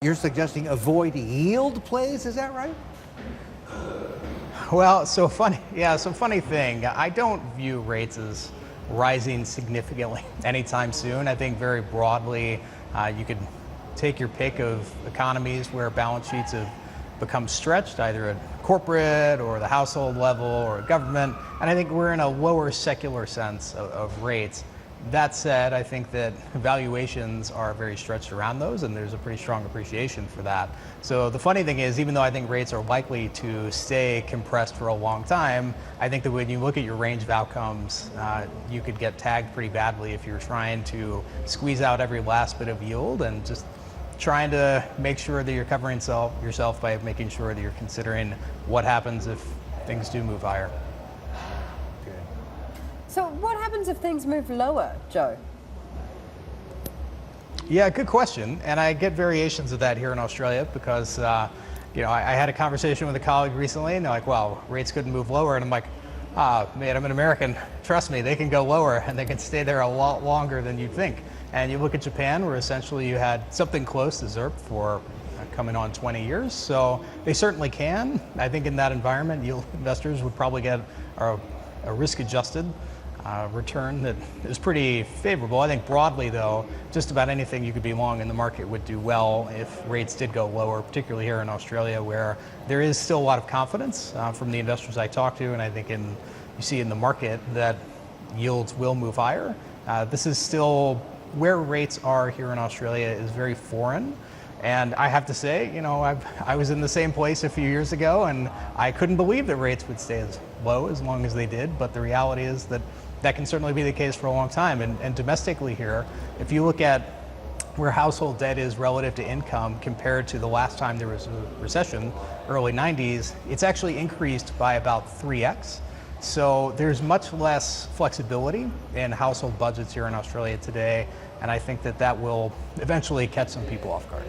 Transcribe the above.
You're suggesting avoid yield plays, is that right? Well, so funny, yeah, so funny thing. I don't view rates as rising significantly anytime soon. I think very broadly, you could take your pick of economies where balance sheets have become stretched, either at corporate or the household level or at government. And I think we're in a lower secular sense of rates. That said, I think that valuations are very stretched around those, and there's a pretty strong appreciation for that. So the funny thing is, even though I think rates are likely to stay compressed for a long time, I think that when you look at your range of outcomes, you could get tagged pretty badly if you're trying to squeeze out every last bit of yield and just trying to make sure that you're covering yourself by making sure that you're considering what happens if things do move higher. So what happens if things move lower, Joe? Yeah, good question. And I get variations of that here in Australia because, I had a conversation with a colleague recently and they're like, well, rates couldn't move lower. And I'm like, man, I'm an American. Trust me, they can go lower and they can stay there a lot longer than you'd think. And you look at Japan, where essentially you had something close to ZIRP for coming on 20 years. So they certainly can. I think in that environment, yield investors would probably get a risk-adjusted return that is pretty favorable. I think broadly though, just about anything you could be long in the market would do well if rates did go lower, particularly here in Australia where there is still a lot of confidence from the investors I talk to, and I think you see in the market that yields will move higher. This is still where rates are here in Australia is very foreign. And I have to say, I was in the same place a few years ago and I couldn't believe that rates would stay as low as long as they did. But the reality is that that can certainly be the case for a long time. And domestically here, if you look at where household debt is relative to income compared to the last time there was a recession, early 90s, it's actually increased by about 3x. So there's much less flexibility in household budgets here in Australia today. And I think that will eventually catch some people off guard.